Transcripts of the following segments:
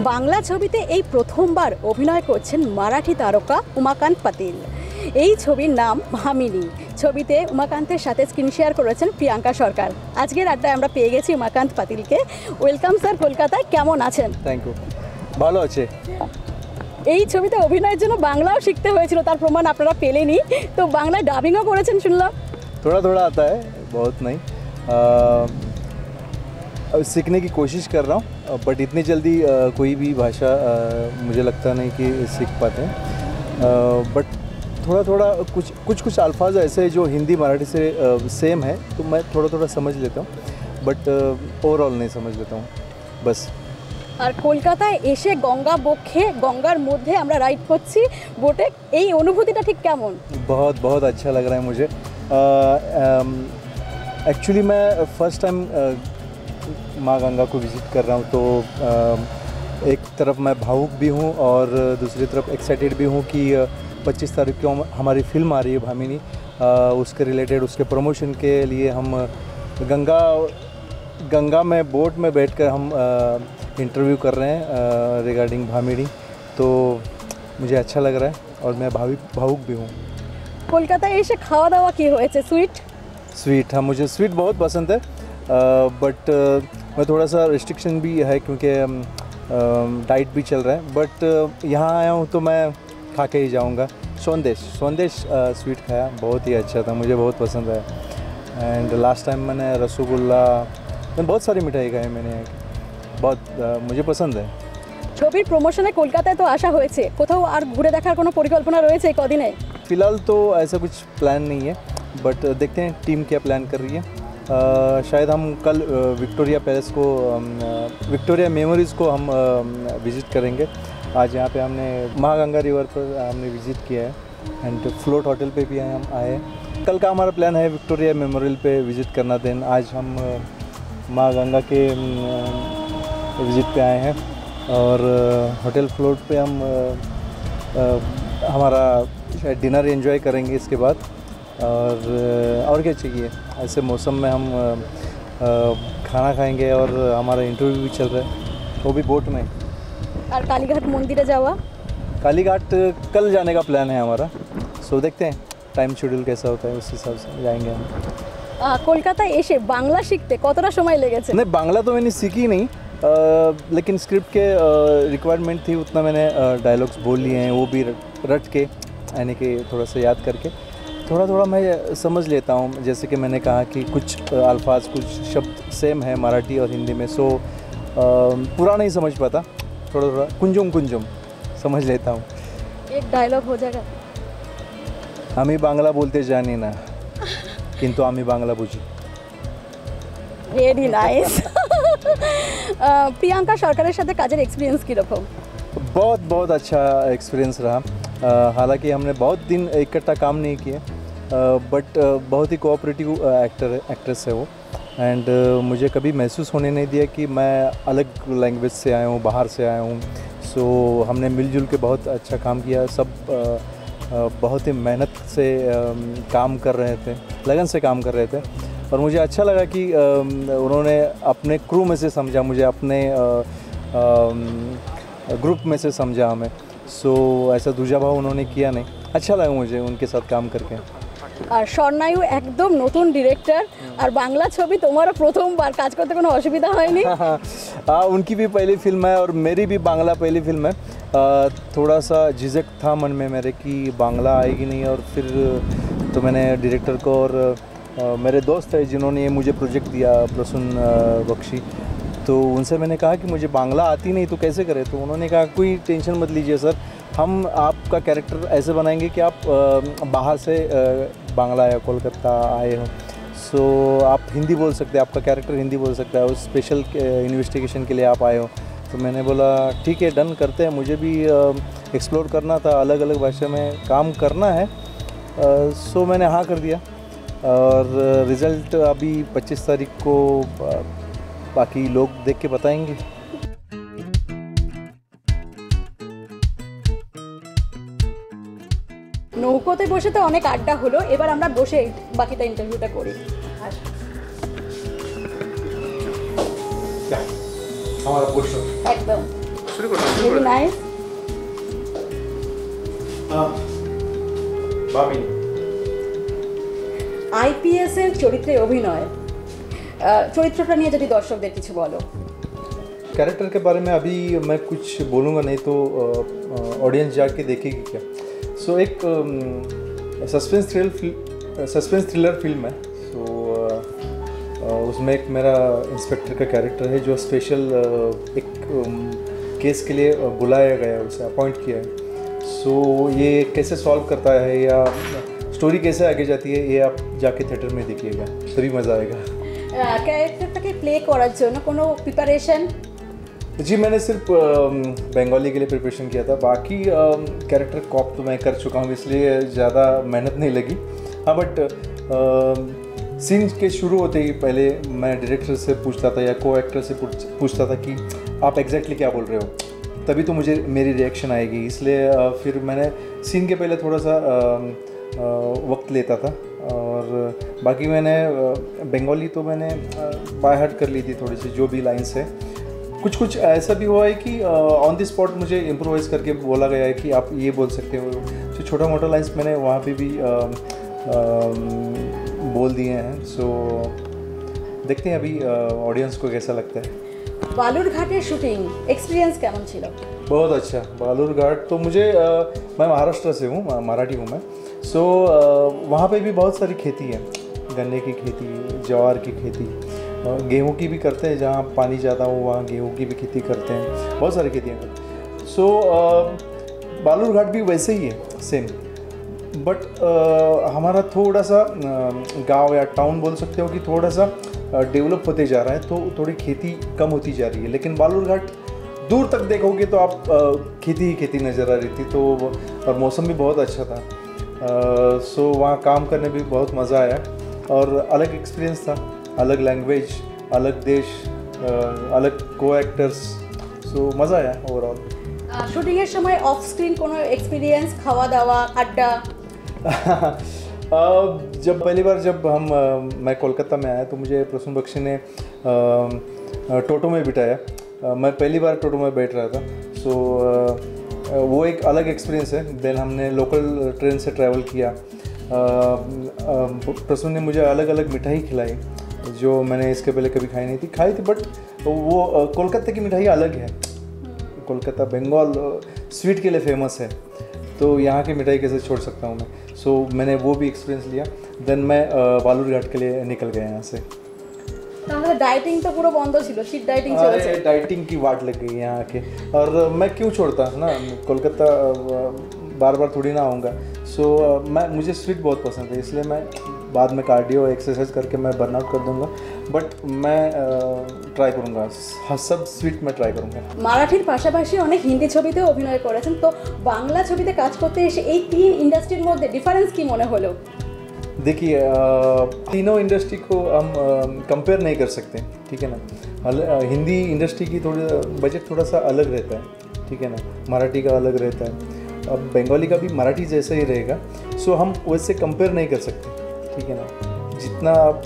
বাংলা ছবিতে এই প্রথমবার অভিনয় করছেন মারাঠি তারকা উমাকান্ত পাতিল। এই ছবির নাম ভামিনী। ছবিতে উমাকান্তের সাথে স্ক্রিন শেয়ার করেছেন প্রিয়াঙ্কা সরকার। আজকের আড্ডায় আমরা পেয়ে গেছি উমাকান্ত পাতিলকে। ওয়েলকাম স্যার কলকাতায়, কেমন আছেন? থ্যাংক ইউ, ভালো আছে। এই ছবিতে অভিনয়ের জন্য বাংলাও শিখতে হয়েছিল, তার প্রমাণ আপনারা পেলেনই। তো বাংলায় ডাবিংও করেছেন শুনলাম। थोड़ा थोड़ा आता है, बहुत नहीं। सीखने की कोशिश कर रहा हूँ, बट इतनी जल्दी कोई भी भाषा मुझे लगता नहीं कि सीख पाते हैं। बट थोड़ा थोड़ा कुछ अल्फाज ऐसे जो हिंदी मराठी से सेम है, तो मैं थोड़ा थोड़ा समझ लेता हूँ, बट ओवरऑल नहीं समझ लेता हूँ बस। আর কলকাতায় এসে গঙ্গা বক্ষে, গঙ্গার মধ্যে আমরা রাইড করছি বোটে, এই অনুভূতিটা ঠিক কেমন? बहुत बहुत अच्छा लग रहा है मुझे। एक्चुअली मैं फ़र्स्ट टाइम माँ गंगा को विज़िट कर रहा हूँ, तो एक तरफ मैं भावुक भी हूँ और दूसरी तरफ एक्साइटेड भी हूँ कि 25 तारीख को हमारी फ़िल्म आ रही है भामिनी। उसके रिलेटेड, उसके प्रमोशन के लिए हम गंगा में बोट में बैठकर हम इंटरव्यू कर रहे हैं रिगार्डिंग भामिनी। तो मुझे अच्छा लग रहा है और मैं भावुक भी हूँ। কলকাতায় এসে খাওয়া দাওয়া কি হয়েছে? स्वीट, हाँ, मुझे स्वीट बहुत पसंद है, बट मैं थोड़ा सा रिस्ट्रिक्शन भी है क्योंकि डाइट भी चल रहा है। बट यहाँ आया हूँ तो मैं खा के ही जाऊँगा। सोंदेश स्वीट खाया, बहुत ही अच्छा था, मुझे बहुत पसंद है। एंड लास्ट टाइम मैंने रसगुल्ला, मैंने बहुत सारी मिठाई खाई मैंने, बहुत मुझे पसंद है। ছবির প্রমোশনে কলকাতায় তো আসা হয়েছে, কোথাও আর ঘুরে দেখার কোনো পরিকল্পনা রয়েছে এই কদিনে? फ़िलहाल तो ऐसा कुछ प्लान नहीं है, बट देखते हैं टीम क्या प्लान कर रही है। शायद हम कल विक्टोरिया पैलेस को, विक्टोरिया मेमोरीज़ को हम विज़िट करेंगे। आज यहाँ पे हमने महागंगा रिवर पर हमने विज़िट किया है एंड फ्लोट होटल पे भी हम आए। कल का हमारा प्लान है विक्टोरिया मेमोरियल पे विज़िट करना। देन आज हम महागंगा के विज़िट पे आए हैं और होटल फ्लोट पे हम हमारा शायद डिनर एंजॉय करेंगे इसके बाद। और क्या चाहिए, ऐसे मौसम में हम खाना खाएंगे और हमारा इंटरव्यू भी चल रहा है, वो भी बोट में। আর কালীঘাট মন্দিরে যাওয়া? कालीघाट कल जाने का प्लान है हमारा, सो देखते हैं टाइम शेड्यूल कैसा होता है, उस हिसाब से जाएंगे हम। কলকাতায় এসে বাংলা শিখতে কতটা সময় লেগেছে? नहीं, बांग्ला तो मैंने सीखी नहीं, लेकिन स्क्रिप्ट के रिक्वायरमेंट थी, उतना मैंने डायलॉग्स बोल लिए हैं, वो भी रट के, यानी कि थोड़ा सा याद करके थोड़ा थोड़ा मैं समझ लेता हूँ। जैसे कि मैंने कहा कि कुछ अल्फाज, कुछ शब्द सेम है मराठी और हिंदी में, सो पूरा नहीं समझ पाता, थोड़ा थोड़ा कुंजुम समझ लेता हूँ। एक डायलॉग हो जाएगा? আমি বাংলা বলতে জানি না, কিন্তু আমি বাংলা বুঝি। Very nice. প্রিয়াঙ্কা সরকারের সাথে কাজের এক্সপিরিয়েন্স কীরকম? बहुत अच्छा एक्सपीरियंस रहा। हालांकि हमने बहुत दिन इकट्ठा काम नहीं किए, बट बहुत ही कोऑपरेटिव एक्ट्रेस है वो। एंड मुझे कभी महसूस होने नहीं दिया कि मैं अलग लैंग्वेज से आया हूँ, बाहर से आया हूँ। सो हमने मिलजुल के बहुत अच्छा काम किया। सब बहुत ही मेहनत से काम कर रहे थे, लगन से काम कर रहे थे, और मुझे अच्छा लगा कि उन्होंने अपने क्रू में से समझा मुझे, अपने ग्रुप में से समझा हमें। सो ऐसा दूजा भाव उन्होंने किया नहीं। अच्छा लगा मुझे उनके साथ काम करके। আর স্বর্ণায়ু একদম নতুন ডিরেক্টর, আর বাংলা ছবি তোমারও প্রথমবার কাজ করতে কোনো অসুবিধা হয়নি? हाँ, उनकी भी पहली फिल्म है और मेरी भी बांग्ला पहली फिल्म है। थोड़ा सा झिझक था मन में मेरे कि बांग्ला आएगी नहीं, और फिर तो मैंने डायरेक्टर को और मेरे दोस्त है जिन्होंने ये मुझे प्रोजेक्ट दिया, प्रसून बख्शी, तो उनसे मैंने कहा कि मुझे बांग्ला आती नहीं तो कैसे करें। तो उन्होंने कहा कोई टेंशन मत लीजिए सर, हम आपका कैरेक्टर ऐसे बनाएंगे कि आप बाहर से बांग्ला या कोलकाता आए हो, सो आप हिंदी बोल सकते हैं, आपका कैरेक्टर हिंदी बोल सकता है, उस स्पेशल इन्वेस्टिगेशन के लिए आप आए हो। तो मैंने बोला ठीक है, डन करते हैं, मुझे भी एक्सप्लोर करना था, अलग अलग भाषा में काम करना है। सो मैंने हाँ कर दिया, और रिज़ल्ट अभी 25 तारीख को बाकी लोग देख के बताएंगे। নৌকোতে বসে তো অনেক আড্ডা হলো, এবার আমরা বসে বাকিটা ইন্টারভিউটা করি। हमारा प्रश्न একদম शुरू ভেরি নাইস। আইপিএস এর চরিত্রে অভিনয়, চরিত্রটা নিয়ে যদি দর্শকদের কিছু বলো। कैरेक्टर के बारे में अभी मैं कुछ बोलूँगा नहीं तो ऑडियंस जाके देखेगी क्या। सो एक सस्पेंस थ्रिलर फिल्म है। सो उसमें एक मेरा इंस्पेक्टर का कैरेक्टर है जो स्पेशल एक केस के लिए बुलाया गया है, उसे अपॉइंट किया है। सो ये कैसे सॉल्व करता है या स्टोरी कैसे आगे जाती है ये आप जाके थिएटर में देखिएगा, तभी मज़ा आएगा। ক্যারেক্টারটাকে প্লে করার জন্য কোনো প্রিপারেশন? जी मैंने सिर्फ बंगाली के लिए प्रिपरेशन किया था, बाकी कैरेक्टर कॉप तो मैं कर चुका हूँ इसलिए ज़्यादा मेहनत नहीं लगी। हाँ बट सीन के शुरू होते ही पहले मैं डायरेक्टर से पूछता था या को एक्टर से पूछता था कि आप एग्जैक्टली क्या बोल रहे हो, तभी तो मुझे मेरी रिएक्शन आएगी। इसलिए फिर मैंने सीन के पहले थोड़ा सा वक्त लेता था और बाकी मैंने बंगाली तो मैंने बाय हार्ट कर ली थी थोड़ी सी, जो भी लाइन्स है। कुछ ऐसा भी हुआ है कि ऑन द स्पॉट मुझे इम्प्रोवाइज़ करके बोला गया है कि आप ये बोल सकते हो, तो छोटा मोटा लाइन्स मैंने वहाँ पे भी बोल दिए हैं। सो देखते हैं अभी ऑडियंस को कैसा लगता है। বালুরঘাটের শুটিং এক্সপিরিয়েন্স কেমন ছিল? बहुत अच्छा। बालूरघाट तो मुझे मैं महाराष्ट्र से हूँ, मराठी हूँ मैं। सो वहाँ पे भी बहुत सारी खेती है, गन्ने की खेती, ज्वार की खेती, गेहूँ की भी करते हैं, जहाँ पानी ज़्यादा हो वहाँ गेहूँ की भी खेती करते हैं, बहुत सारी खेतियाँ करते हैं। सो बालूरघाट भी वैसे ही है सेम, बट हमारा थोड़ा सा गांव या टाउन बोल सकते हो कि थोड़ा सा डेवलप होते जा रहा है, तो थोड़ी खेती कम होती जा रही है। लेकिन बालूरघाट दूर तक देखोगे तो आप खेती ही खेती नज़र आ रही थी, तो और मौसम भी बहुत अच्छा था। सो वहाँ काम करने भी बहुत मज़ा आया और अलग एक्सपीरियंस था, अलग लैंग्वेज, अलग देश, अलग को एक्टर्स। सो मज़ा आया ओवरऑल। শুটিংয়ের সময় অফ স্ক্রিন কোনো এক্সপিরিয়েন্স, খাওয়া দাওয়া, আড্ডা? जब पहली बार मैं कोलकाता में आया तो मुझे प्रसून बख्शी ने टोटो में बिठाया। मैं पहली बार टोटो में बैठ रहा था। सो वो एक अलग एक्सपीरियंस है। देन हमने लोकल ट्रेन से ट्रैवल किया। प्रसून ने मुझे अलग अलग मिठाई खिलाई जो मैंने इसके पहले कभी खाई थी, बट वो कोलकाता की मिठाई अलग है। कोलकाता बंगाल स्वीट के लिए फेमस है, तो यहाँ की मिठाई कैसे छोड़ सकता हूँ मैं। सो मैंने वो भी एक्सपीरियंस लिया। देन मैं बालूरघाट के लिए निकल गया यहाँ से। তাহলে ডায়েটিং তো পুরো বন্ধ ছিল, চিট ডায়েটিং চলছে। डाइटिंग की वाट लग गई यहाँ के, और मैं क्यों छोड़ता ना, कोलकाता बार बार थोड़ी ना आऊँगा। सो मुझे स्वीट बहुत पसंद है, इसलिए मैं बाद में कार्डियो एक्सरसाइज करके मैं बर्नआउट कर दूँगा, बट मैं ट्राई करूँगा, सब स्वीट में ट्राई करूँगा। মারাঠির পাশাপাশি অনেক হিন্দি ছবিতেও অভিনয় করেছেন, তো বাংলা ছবিতে কাজ করতে এসে এই তিন ইন্ডাস্ট্রির মধ্যে ডিফারেন্স কি মনে হলো? देखिए तीनों इंडस्ट्री को हम कंपेयर नहीं कर सकते, ठीक है ना। हिंदी इंडस्ट्री की बजट थोड़ा सा अलग रहता है, ठीक है ना। मराठी का अलग रहता है, अब बंगाली का भी मराठी जैसा ही रहेगा। सो हम वैसे कंपेयर नहीं कर सकते, ठीक है ना। जितना आप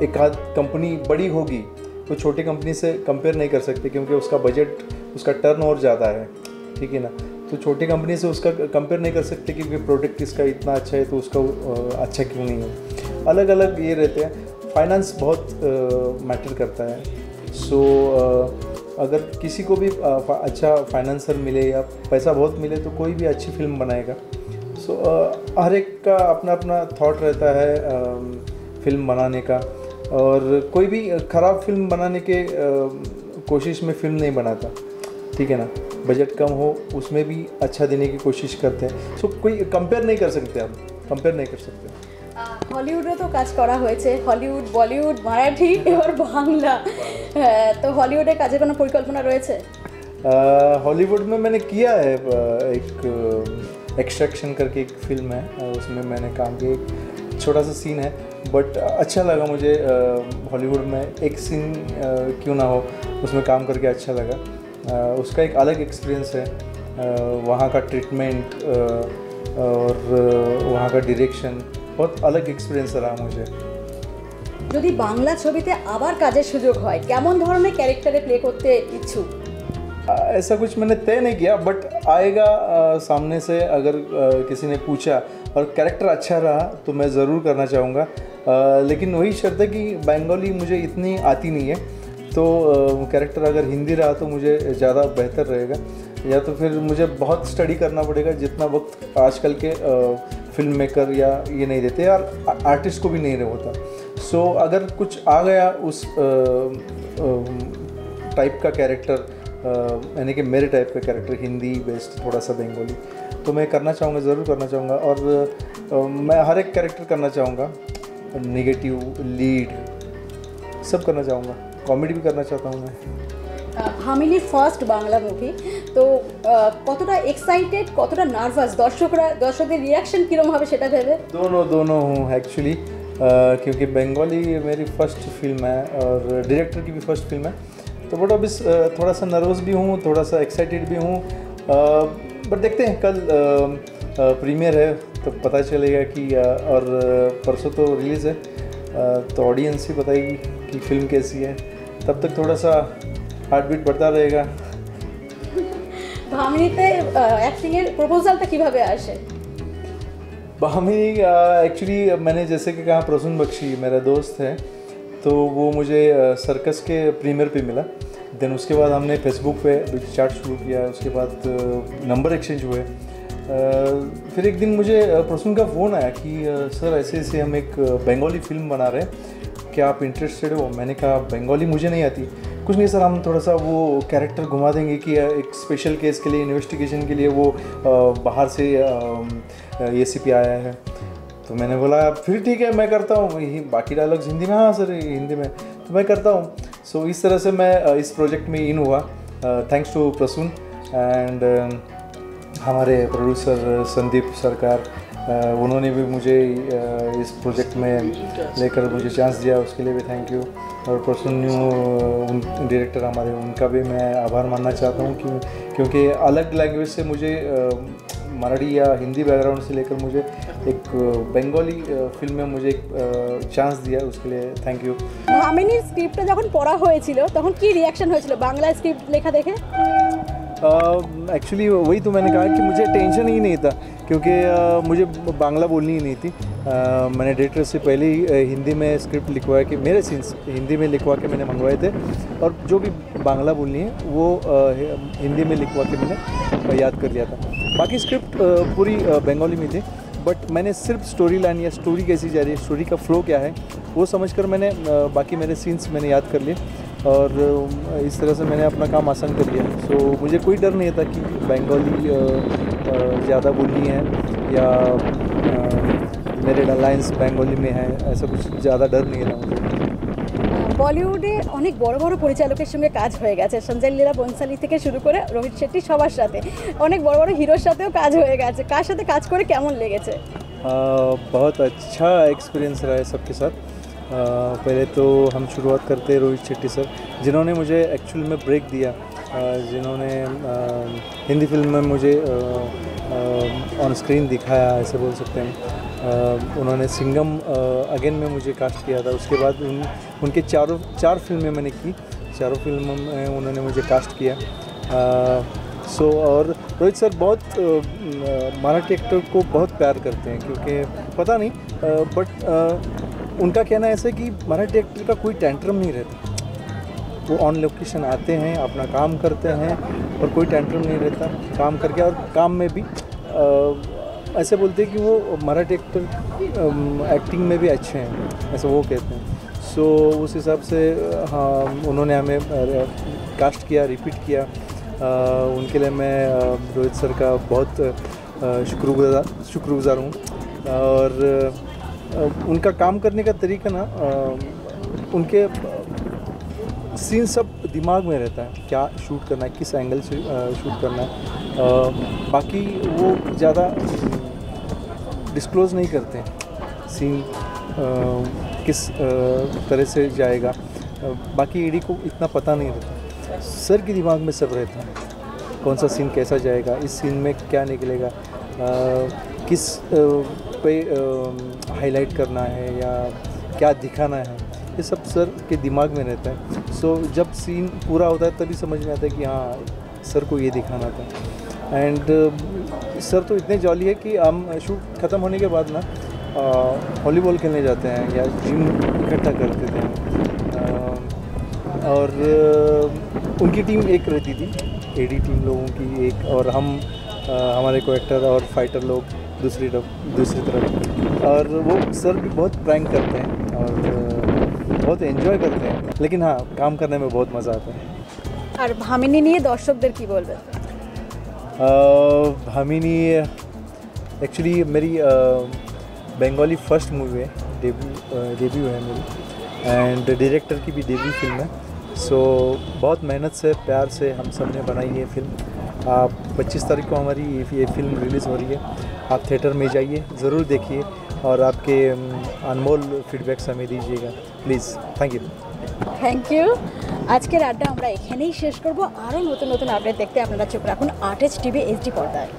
एक आध कंपनी बड़ी होगी तो छोटी कंपनी से कंपेयर नहीं कर सकते, क्योंकि उसका बजट, उसका टर्नओवर ज़्यादा है, ठीक है ना। तो छोटी कंपनी से उसका कंपेयर नहीं कर सकते क्योंकि प्रोडक्ट इसका इतना अच्छा है तो उसका अच्छा क्यों नहीं हो। अलग अलग ये रहते हैं। फाइनेंस बहुत मैटर करता है। सो अगर किसी को भी अच्छा फाइनेंसर मिले या पैसा बहुत मिले तो कोई भी अच्छी फिल्म बनाएगा। सो हर एक का अपना अपना थॉट रहता है फिल्म बनाने का, और कोई भी ख़राब फिल्म बनाने के कोशिश में फ़िल्म नहीं बनाता, ठीक है ना। बजट कम हो उसमें भी अच्छा देने की कोशिश करते हैं। सो कोई कंपेयर नहीं कर सकते, आप कंपेयर नहीं कर सकते। হলিউডে তো কাজ করা হয়েছে, হলিউড, বলিউড, মারাঠি, এবার বাংলা। তো হলিউডে কাজের কোনো পরিকল্পনা রয়েছে? हॉलीवुड में मैंने किया है, एक एक्सट्रैक्शन करके एक फिल्म है, उसमें मैंने काम किया। एक छोटा सा सीन है, बट अच्छा लगा मुझे। हॉलीवुड में एक सीन क्यों ना हो, उसमें काम करके अच्छा लगा। उसका एक अलग एक्सपीरियंस है, वहाँ का ट्रीटमेंट और वहाँ का डायरेक्शन बहुत अलग एक्सपीरियंस रहा मुझे। যদি বাংলা ছবিতে আবার কাজের সুযোগ হয়, কেমন ধরনের ক্যারেক্টারে প্লে করতে ইচ্ছুক? ऐसा कुछ मैंने तय नहीं किया, बट आएगा सामने से अगर किसी ने पूछा और कैरेक्टर अच्छा रहा तो मैं ज़रूर करना चाहूँगा। लेकिन वही शर्त है कि बंगाली मुझे इतनी आती नहीं है, तो कैरेक्टर अगर हिंदी रहा तो मुझे ज़्यादा बेहतर रहेगा, या तो फिर मुझे बहुत स्टडी करना पड़ेगा, जितना वक्त आजकल के फिल्म मेकर या ये नहीं देते और आर्टिस्ट को भी नहीं होता। सो अगर कुछ आ गया उस टाइप का कैरेक्टर, यानी कि मेरे टाइप का कैरेक्टर हिंदी बेस्ड थोड़ा सा बंगाली, तो मैं करना चाहूँगा, ज़रूर करना चाहूँगा। और मैं हर एक कैरेक्टर करना चाहूँगा, नेगेटिव, लीड, सब करना चाहूँगा, कॉमेडी भी करना चाहता हूँ मैं। ভামিনী ফার্স্ট বাংলা মুভি, তো কতটা এক্সাইটেড, কতটা নার্ভাস, দর্শকদের রিয়াকশন কীরকম হবে সেটা ভেবে? दोनों हूँ एक्चुअली, क्योंकि बंगाली मेरी फर्स्ट फिल्म है और डायरेक्टर की भी फर्स्ट फिल्म है, तो बड़ा अभी थोड़ा सा नर्वस भी हूँ, थोड़ा सा एक्साइटेड भी हूँ। बट देखते हैं, कल प्रीमियर है तो पता चलेगा कि और परसों तो रिलीज़ है, तो ऑडियंस ही बताएगी कि फ़िल्म कैसी है। तब तक थोड़ा सा हार्ट बीट बढ़ता रहेगा। ভামিনীতে অ্যাক্টিংয়ের প্রপোজালটা কিভাবে আসে? भामिनी एक्चुअली मैंने जैसे कि कहा, प्रसून बख्शी मेरा दोस्त है, तो वो मुझे सर्कस के प्रीमियर पे मिला। देन उसके बाद हमने फेसबुक पे चैट शुरू किया, उसके बाद नंबर एक्सचेंज हुए। फिर एक दिन मुझे प्रसून का फ़ोन आया कि सर ऐसे ऐसे हम एक बंगाली फ़िल्म बना रहे हैं, क्या आप इंटरेस्टेड हो? मैंने कहा बंगाली मुझे नहीं आती। कुछ नहीं सर, हम थोड़ा सा वो कैरेक्टर घुमा देंगे कि एक स्पेशल केस के लिए, इन्वेस्टिगेशन के लिए वो बाहर से ACP आया है। तो मैंने बोला फिर ठीक है, मैं करता हूँ। बाकी डायलॉग्स हिंदी में, हाँ सर हिंदी में, तो मैं करता हूँ। सो इस तरह से मैं इस प्रोजेक्ट में इन हुआ, थैंक्स टू प्रसून एंड हमारे प्रोड्यूसर संदीप सरकार, उन्होंने भी मुझे इस प्रोजेक्ट में लेकर मुझे चांस दिया, उसके लिए भी थैंक यू। और प्रसून डायरेक्टर हमारे, उनका भी मैं आभार मानना चाहता हूँ, क्योंकि अलग लैंग्वेज से मुझे मराठी या हिंदी बैकग्राउंड से लेकर मुझे एक बंगाली फिल्म में मुझे एक चांस दिया, उसके लिए थैंक यू। ভামিনীর স্ক্রিপ্টটা যখন পড়া হয়েছিল তখন কি রিয়াকশন হয়েছিল বাংলা স্ক্রিপ্ট লেখা দেখে? एक्चुअली वही तो मैंने कहा कि मुझे टेंशन ही नहीं था, क्योंकि मुझे बांग्ला बोलनी ही नहीं थी। मैंने डायरेक्टर से पहले ही हिंदी में स्क्रिप्ट लिखवाया, कि मेरे सीन्स हिंदी में लिखवा के मैंने मंगवाए थे, और जो भी बांग्ला बोलनी है वो हिंदी में लिखवा के मैंने याद कर लिया था। बाकी स्क्रिप्ट पूरी बंगाली में थी, बट मैंने सिर्फ स्टोरी लाइन या स्टोरी कैसी जा रही है, स्टोरी का फ्लो क्या है, वो समझकर मैंने बाकी मेरे सीन्स मैंने याद कर लिए, और इस तरह से मैंने अपना काम आसान कर लिया। सो मुझे कोई डर नहीं था कि बंगाली ज़्यादा बोलनी है या मेरे लाइन्स बंगाली में है, ऐसा कुछ ज़्यादा डर नहीं था मुझे। বলিউডে অনেক বড় বড় পরিচালকের সঙ্গে কাজ হয়ে গেছে, সঞ্জয় লীলা বনসালি থেকে শুরু করে রোহিত শেট্টি, সবার সাথে অনেক বড় বড় হিরোর সাথেও কাজ হয়ে গেছে। কার সাথে কাজ করে কেমন লেগেছে? बहुत अच्छा एक्सपीरियंस रहा है सबके साथ। पहले तो हम शुरुआत करते हैं रोहित शेट्टी सर, जिन्होंने मुझे एक्चुअल में ब्रेक दिया, जिन्होंने हिंदी फिल्म में मुझे ऑन स्क्रीन दिखाया, ऐसे बोल सकते हैं। उन्होंने सिंघम अगेन में मुझे कास्ट किया था। उसके बाद उनके चार फिल्में मैंने की, चारों फिल्मों में उन्होंने मुझे कास्ट किया। और रोहित सर बहुत मराठी एक्टर को बहुत प्यार करते हैं, क्योंकि पता नहीं, बट उनका कहना ऐसा है कि मराठी एक्टर का कोई टेंट्रम नहीं रहता। वो ऑन लोकेशन आते हैं, अपना काम करते हैं, और कोई टेंट्रम नहीं रहता काम करके, और काम में भी ऐसे बोलते हैं कि वो मराठी एक्टर एक्टिंग में भी अच्छे हैं, ऐसा वो कहते हैं। सो उस हिसाब से हाँ, उन्होंने हमें कास्ट किया, रिपीट किया। उनके लिए मैं रोहित सर का बहुत शुक्रगुजार हूँ। और उनका काम करने का तरीका ना, उनके सीन सब दिमाग में रहता है, क्या शूट करना है, किस एंगल से शूट करना है। बाकी वो ज़्यादा डिस्क्लोज़ नहीं करते हैं सीन किस तरह से जाएगा। बाकी एडी को इतना पता नहीं रहता, सर के दिमाग में सब रहता है, कौन सा सीन कैसा जाएगा, इस सीन में क्या निकलेगा, किस पे हाईलाइट करना है या क्या दिखाना है, ये सब सर के दिमाग में रहता है। सो जब सीन पूरा होता है तभी समझ में आता है कि हाँ सर को ये दिखाना था। एंड सर तो इतने जॉली है कि हम शूट ख़त्म होने के बाद ना वॉलीबॉल खेलने जाते हैं या जिम इकट्ठा करते थे। और उनकी टीम एक रहती थी, एडी टीम लोगों की एक, और हम हमारे को एक्टर और फाइटर लोग दूसरी तरफ। और वो सर भी बहुत प्रैंक करते हैं और बहुत एंजॉय करते हैं, लेकिन हाँ काम करने में बहुत मज़ा आता है। আর ভামিনী নিয়ে দর্শকদের কি বলবেন? भामिनी एक्चुअली मेरी बंगाली फर्स्ट मूवी है, डेब्यू है मेरी, एंड डायरेक्टर की भी डेब्यू फिल्म है। सो बहुत मेहनत से प्यार से हम सब ने बनाई ये फिल्म। 25 तारीख को हमारी ये फिल्म रिलीज़ हो रही है। आप थिएटर में जाइए, ज़रूर देखिए और आपके अनमोल फीडबैक्स हमें दीजिएगा please. Thank you. Thank you. আজকের আড্ডা আমরা এখানেই শেষ করব। আরও নতুন নতুন আপডেট দেখতে আপনারা চোখ রাখুন আর্টেজ টিভি HD পর্দায়।